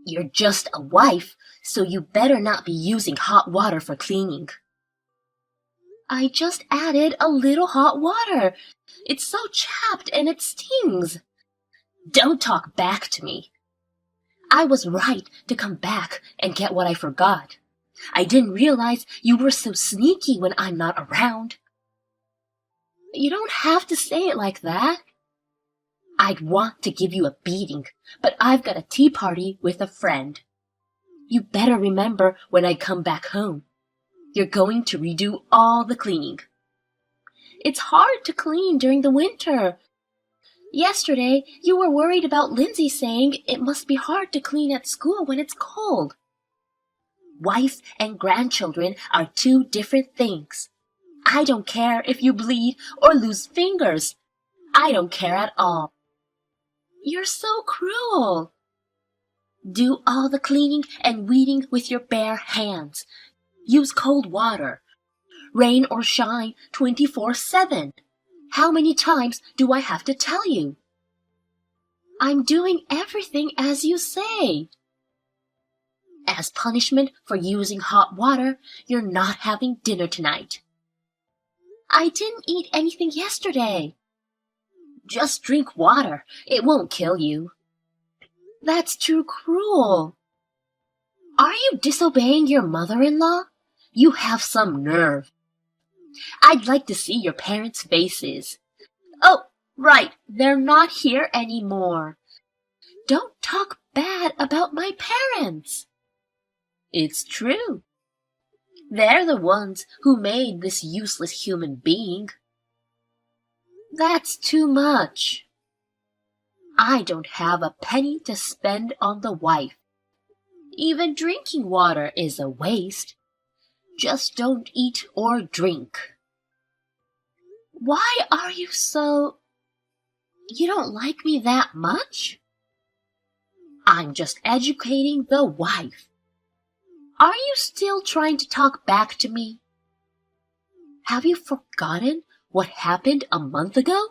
You're just a wife, so you better not be using hot water for cleaning. I just added a little hot water. It's so chapped and it stings. Don't talk back to me. I was right to come back and get what I forgot. I didn't realize you were so sneaky when I'm not around. You don't have to say it like that. I'd want to give you a beating, but I've got a tea party with a friend. You better remember when I come back home. You're going to redo all the cleaning. It's hard to clean during the winter. Yesterday, you were worried about Lindsay saying it must be hard to clean at school when it's cold. Wife and grandchildren are two different things. I don't care if you bleed or lose fingers. I don't care at all. You're so cruel. Do all the cleaning and weeding with your bare hands. Use cold water. Rain or shine 24/7. How many times do I have to tell you? I'm doing everything as you say. As punishment for using hot water, you're not having dinner tonight. I didn't eat anything yesterday. Just drink water. It won't kill you. That's too cruel. Are you disobeying your mother-in-law? You have some nerve. I'd like to see your parents' faces. Oh, right, they're not here anymore. Don't talk bad about my parents. It's true. They're the ones who made this useless human being. That's too much. I don't have a penny to spend on the wife. Even drinking water is a waste. Just don't eat or drink. Why are you so... You don't like me that much? I'm just educating the wife. Are you still trying to talk back to me? Have you forgotten what happened a month ago?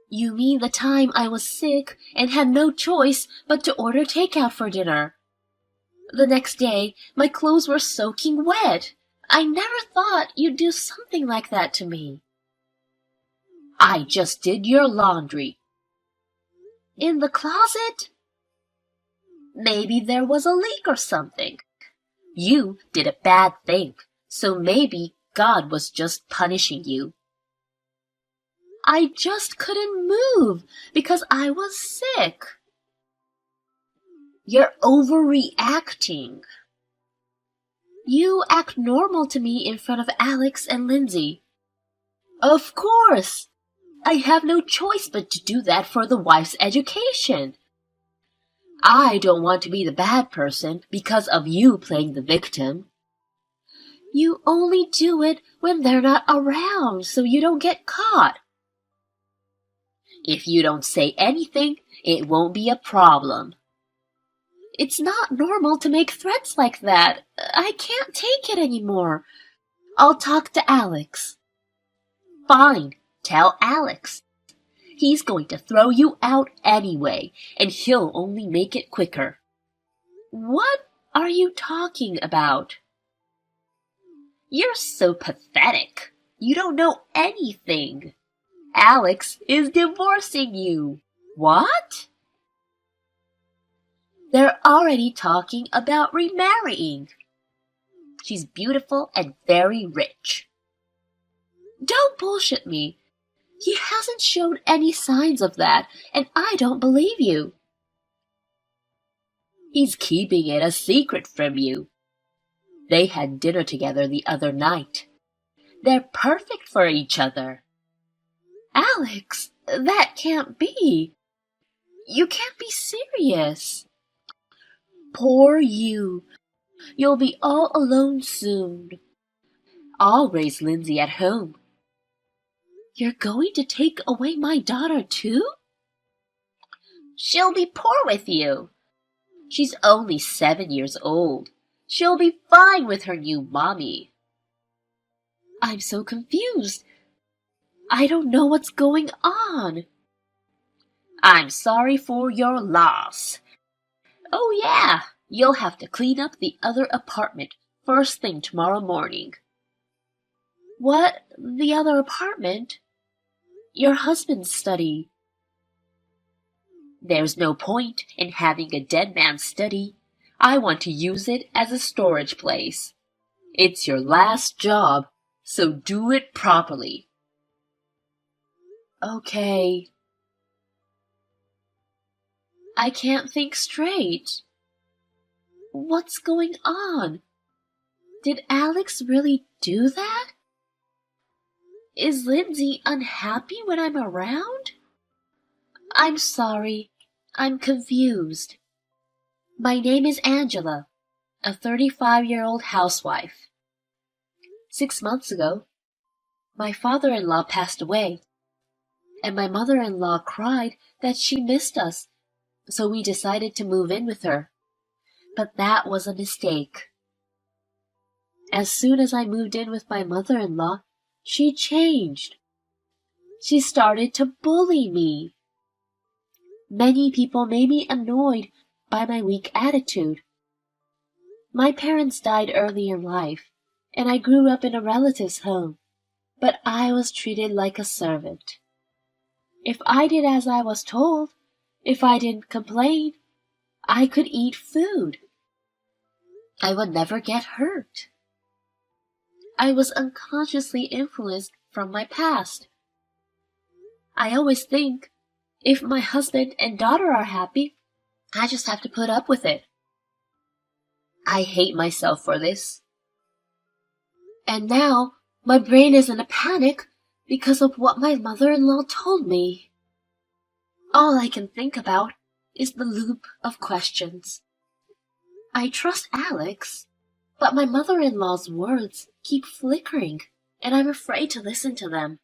You mean the time I was sick and had no choice but to order takeout for dinner. The next day, my clothes were soaking wet. I never thought you'd do something like that to me. I just did your laundry. In the closet? Maybe there was a leak or something. You did a bad thing, so maybe God was just punishing you. I just couldn't move because I was sick. You're overreacting. You act normal to me in front of Alex and Lindsay. Of course. I have no choice but to do that for the wife's education. I don't want to be the bad person because of you playing the victim. You only do it when they're not around so you don't get caught. If you don't say anything, it won't be a problem. It's not normal to make threats like that. I can't take it anymore. I'll talk to Alex. Fine, tell Alex. He's going to throw you out anyway, and he'll only make it quicker. What are you talking about? You're so pathetic. You don't know anything. Alex is divorcing you. What? They're already talking about remarrying. She's beautiful and very rich. Don't bullshit me. He hasn't shown any signs of that, and I don't believe you. He's keeping it a secret from you. They had dinner together the other night. They're perfect for each other. Alex, that can't be. You can't be serious. Poor you. You'll be all alone soon. I'll raise Lindsay at home. You're going to take away my daughter too? She'll be poor with you. She's only 7 years old. She'll be fine with her new mommy. I'm so confused. I don't know what's going on. I'm sorry for your loss. Oh yeah, you'll have to clean up the other apartment first thing tomorrow morning. What? The other apartment? Your husband's study. There's no point in having a dead man's study. I want to use it as a storage place. It's your last job, so do it properly. Okay. I can't think straight. What's going on? Did Alex really do that? Is Lindsay unhappy when I'm around? I'm sorry. I'm confused. My name is Angela, a 35-year-old housewife. 6 months ago, my father-in-law passed away, and my mother-in-law cried that she missed us, so we decided to move in with her. But that was a mistake. As soon as I moved in with my mother-in-law, she changed. She started to bully me. Many people may be annoyed by my weak attitude. My parents died early in life, and I grew up in a relative's home, but I was treated like a servant. If I did as I was told, if I didn't complain, I could eat food. I would never get hurt. I was unconsciously influenced from my past. I always think, if my husband and daughter are happy, I just have to put up with it. I hate myself for this. And now my brain is in a panic because of what my mother-in-law told me. All I can think about is the loop of questions. I trust Alex, but my mother-in-law's words keep flickering, and I'm afraid to listen to them.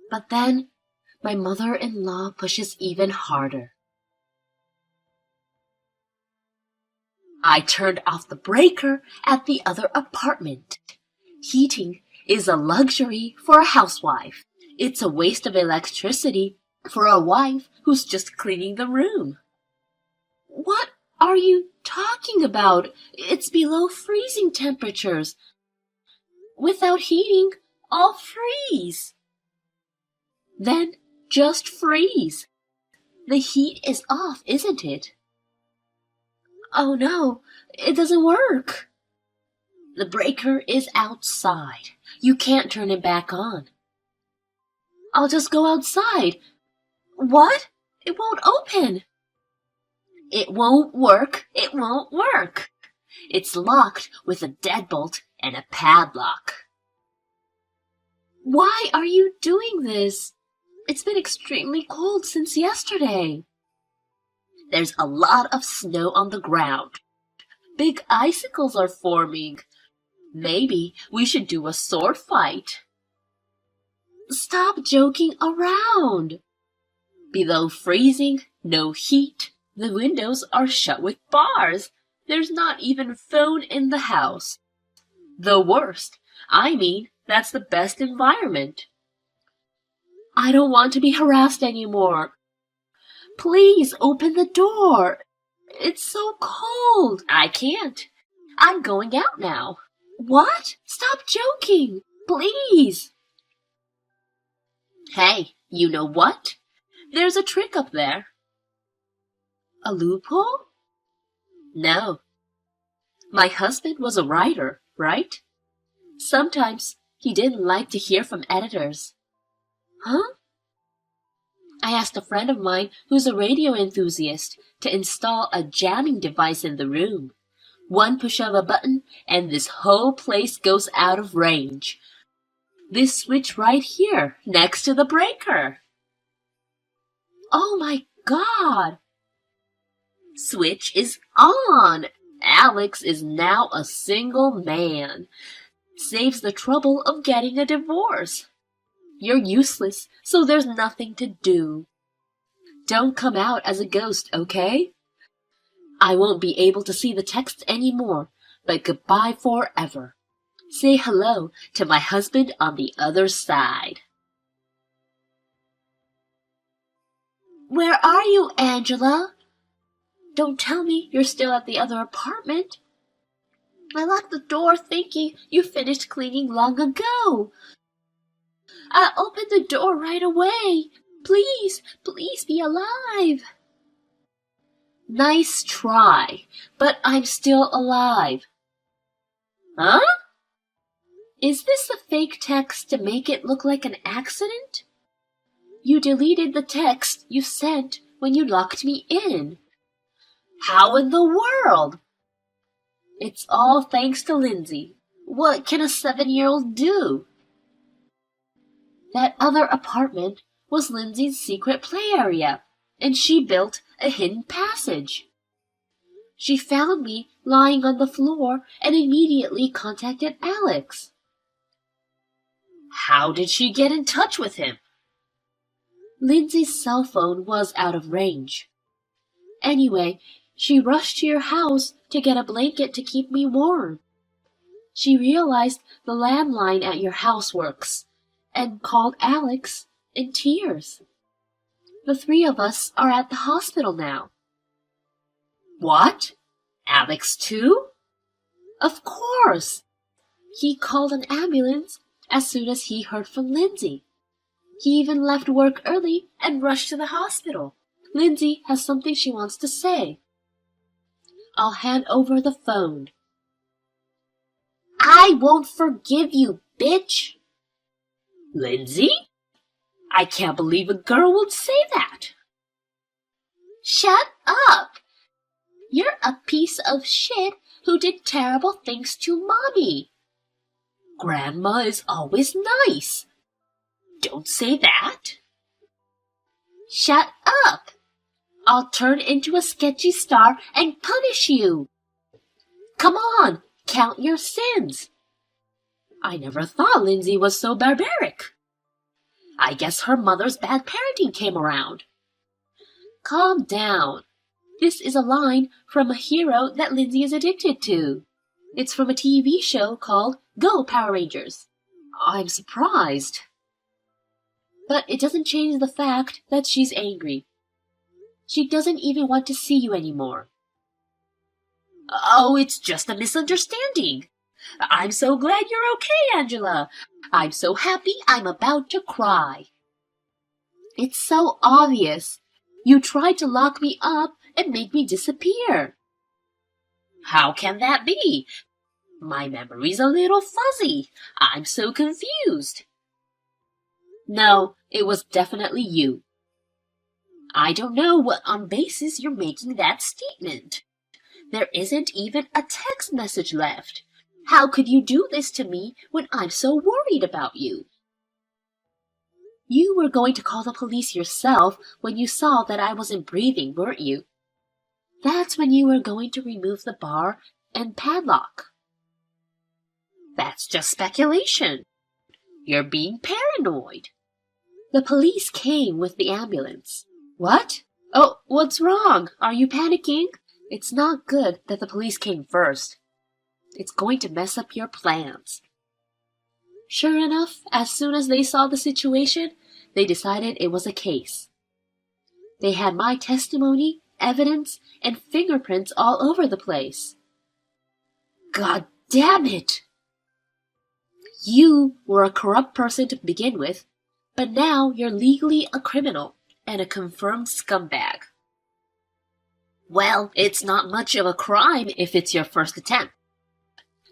But then, my mother-in-law pushes even harder. I turned off the breaker at the other apartment. Heating is a luxury for a housewife. It's a waste of electricity for a wife who's just cleaning the room. What are you talking about? It's below freezing temperatures. Without heating, I'll freeze. Then just freeze. The heat is off, isn't it? Oh no, it doesn't work. The breaker is outside. You can't turn it back on. I'll just go outside. What? It won't open. It won't work. It won't work. It's locked with a deadbolt and a padlock. Why are you doing this? It's been extremely cold since yesterday. There's a lot of snow on the ground. Big icicles are forming. Maybe we should do a sword fight. Stop joking around. Below freezing, no heat. The windows are shut with bars. There's not even phone in the house. The worst. I mean, that's the best environment. I don't want to be harassed anymore. Please open the door. It's so cold. I can't. I'm going out now. What? Stop joking. Please. Hey, you know what? There's a trick up there. A loophole? No. My husband was a writer, right? Sometimes he didn't like to hear from editors. Huh? I asked a friend of mine who's a radio enthusiast to install a jamming device in the room. One push of a button and this whole place goes out of range. This switch right here, next to the breaker. Oh my God! Switch is on! Alex is now a single man. Saves the trouble of getting a divorce. You're useless, so there's nothing to do. Don't come out as a ghost, okay? I won't be able to see the text anymore, but goodbye forever. Say hello to my husband on the other side. Where are you, Angela? Don't tell me you're still at the other apartment. I locked the door thinking you finished cleaning long ago. I opened the door right away. Please, please be alive. Nice try, but I'm still alive. Huh? Is this a fake text to make it look like an accident? You deleted the text you sent when you locked me in. How in the world? It's all thanks to Lindsay. What can a 7-year-old do? That other apartment was Lindsay's secret play area, and she built a hidden passage. She found me lying on the floor and immediately contacted Alex. How did she get in touch with him? Lindsay's cell phone was out of range. Anyway, she rushed to your house to get a blanket to keep me warm. She realized the landline at your house works and called Alex in tears. The 3 of us are at the hospital now. What? Alex too? Of course. He called an ambulance as soon as he heard from Lindsay. He even left work early and rushed to the hospital. Lindsay has something she wants to say. I'll hand over the phone. I won't forgive you, bitch. Lindsay? I can't believe a girl would say that. Shut up. You're a piece of shit who did terrible things to Mommy. Grandma is always nice. Don't say that. Shut up. I'll turn into a sketchy star and punish you. Come on, count your sins. I never thought Lindsay was so barbaric. I guess her mother's bad parenting came around. Calm down. This is a line from a hero that Lindsay is addicted to. It's from a TV show called Go Power Rangers. I'm surprised. But it doesn't change the fact that she's angry. She doesn't even want to see you anymore. Oh, it's just a misunderstanding. I'm so glad you're okay, Angela. I'm so happy I'm about to cry. It's so obvious. You tried to lock me up and make me disappear. How can that be? My memory's a little fuzzy. I'm so confused. No, it was definitely you. I don't know what on basis you're making that statement. There isn't even a text message left. How could you do this to me when I'm so worried about you? You were going to call the police yourself when you saw that I wasn't breathing, weren't you? That's when you were going to remove the bar and padlock. That's just speculation. You're being paranoid. The police came with the ambulance. What? Oh, what's wrong? Are you panicking? It's not good that the police came first. It's going to mess up your plans. Sure enough, as soon as they saw the situation, they decided it was a case. They had my testimony, evidence, and fingerprints all over the place. God damn it! You were a corrupt person to begin with, but now you're legally a criminal and a confirmed scumbag. Well, it's not much of a crime if it's your first attempt.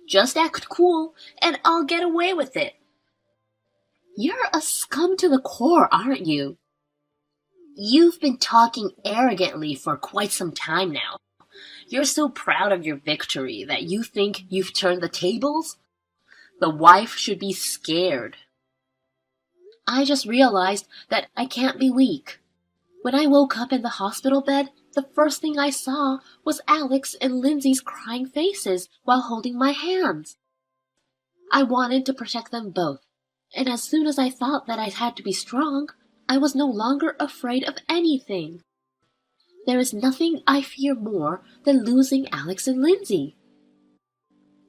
Just act cool, and I'll get away with it. You're a scum to the core, aren't you? You've been talking arrogantly for quite some time now. You're so proud of your victory that you think you've turned the tables? The wife should be scared. I just realized that I can't be weak. When I woke up in the hospital bed, the first thing I saw was Alex and Lindsay's crying faces while holding my hands. I wanted to protect them both, and as soon as I thought that I had to be strong, I was no longer afraid of anything. There is nothing I fear more than losing Alex and Lindsay.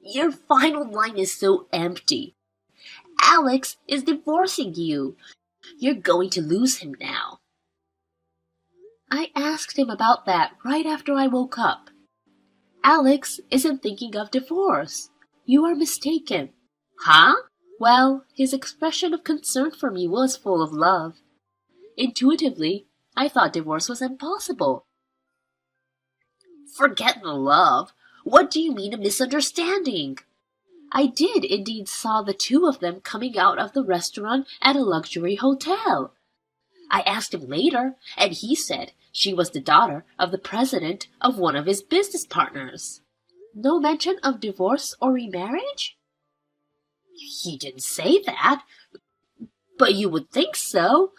Your final line is so empty. Alex is divorcing you. You're going to lose him now. I asked him about that right after I woke up. Alex isn't thinking of divorce. You are mistaken. Huh? Well, his expression of concern for me was full of love. Intuitively, I thought divorce was impossible. Forget the love. What do you mean a misunderstanding? I did indeed saw the two of them coming out of the restaurant at a luxury hotel. I asked him later, and he said she was the daughter of the president of one of his business partners. No mention of divorce or remarriage? He didn't say that, but you would think so.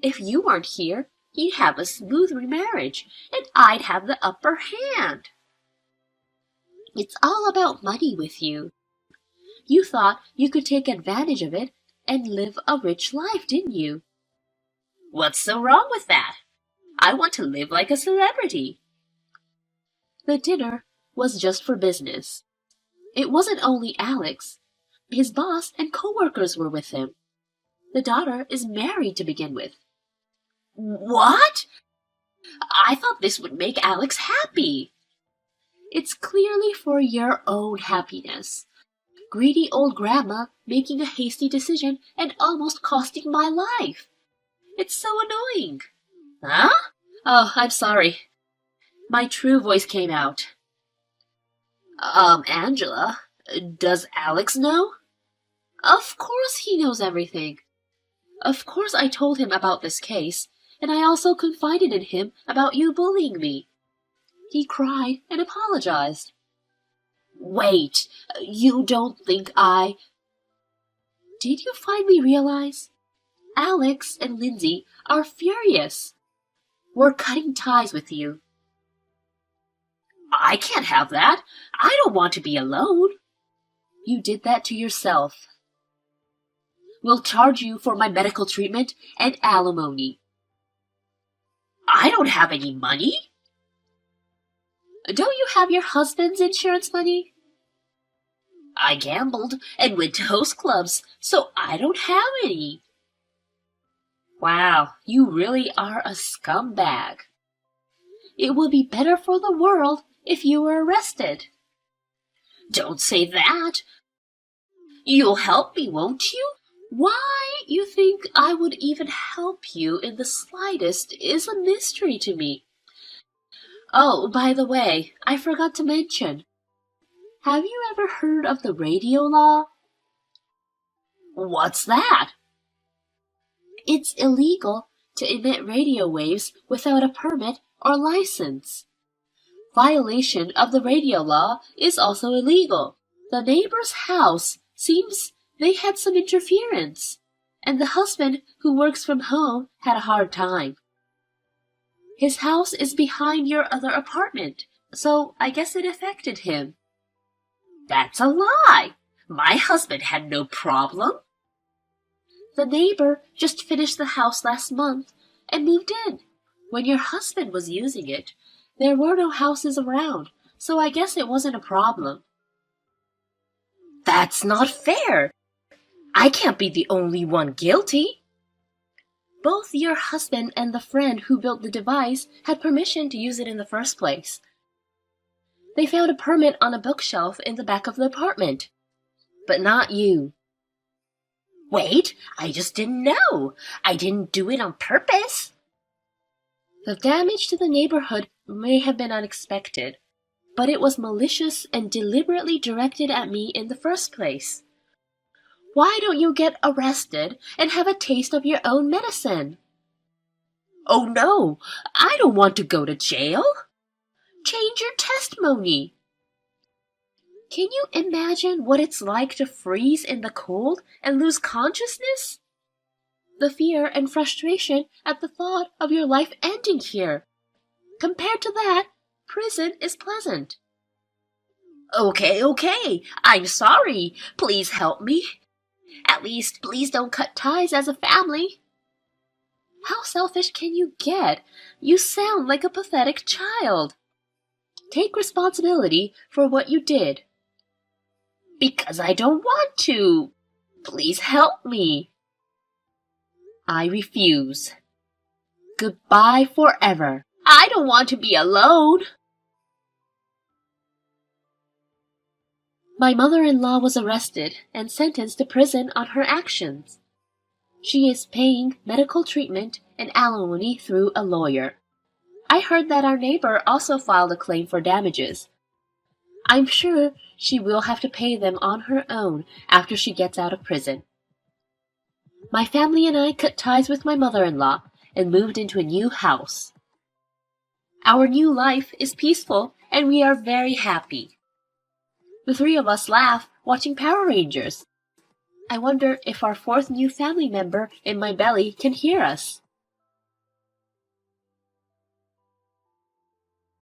If you weren't here, he'd have a smooth remarriage, and I'd have the upper hand. It's all about money with you. You thought you could take advantage of it and live a rich life, didn't you? What's so wrong with that? I want to live like a celebrity. The dinner was just for business. It wasn't only Alex. His boss and co-workers were with him. The daughter is married to begin with. What? I thought this would make Alex happy. It's clearly for your own happiness. Greedy old grandma making a hasty decision and almost costing my life. It's so annoying. Huh? Oh, I'm sorry. My true voice came out. Angela, does Alex know? Of course he knows everything. Of course I told him about this case, and I also confided in him about you bullying me. He cried and apologized. Wait, you don't think I... Did you finally realize? Alex and Lindsay are furious. We're cutting ties with you. I can't have that. I don't want to be alone. You did that to yourself. We'll charge you for my medical treatment and alimony. I don't have any money. Don't you have your husband's insurance money? I gambled and went to host clubs, so I don't have any. Wow, you really are a scumbag. It would be better for the world if you were arrested. Don't say that. You'll help me, won't you? Why you think I would even help you in the slightest is a mystery to me. Oh, by the way, I forgot to mention. Have you ever heard of the radio law? What's that? It's illegal to emit radio waves without a permit or license. Violation of the radio law is also illegal. The neighbor's house seems they had some interference, and the husband who works from home had a hard time. His house is behind your other apartment, so I guess it affected him. That's a lie. My husband had no problem. The neighbor just finished the house last month and moved in. When your husband was using it, there were no houses around, so I guess it wasn't a problem. That's not fair. I can't be the only one guilty. Both your husband and the friend who built the device had permission to use it in the first place. They found a permit on a bookshelf in the back of the apartment. But not you. Wait, I just didn't know. I didn't do it on purpose. The damage to the neighborhood may have been unexpected, but it was malicious and deliberately directed at me in the first place. Why don't you get arrested and have a taste of your own medicine? Oh no, I don't want to go to jail. Change your testimony. Can you imagine what it's like to freeze in the cold and lose consciousness? The fear and frustration at the thought of your life ending here. Compared to that, prison is pleasant. Okay, I'm sorry. Please help me. At least, please don't cut ties as a family. How selfish can you get? You sound like a pathetic child. Take responsibility for what you did. Because I don't want to. Please help me. I refuse. goodbye forever. I don't want to be alone. My mother-in-law was arrested and sentenced to prison on her actions. She is paying medical treatment and alimony through a lawyer. I heard that our neighbor also filed a claim for damages. I'm sure she will have to pay them on her own after she gets out of prison. My family and I cut ties with my mother-in-law and moved into a new house. Our new life is peaceful and we are very happy. The three of us laugh watching Power Rangers. I wonder if our fourth new family member in my belly can hear us.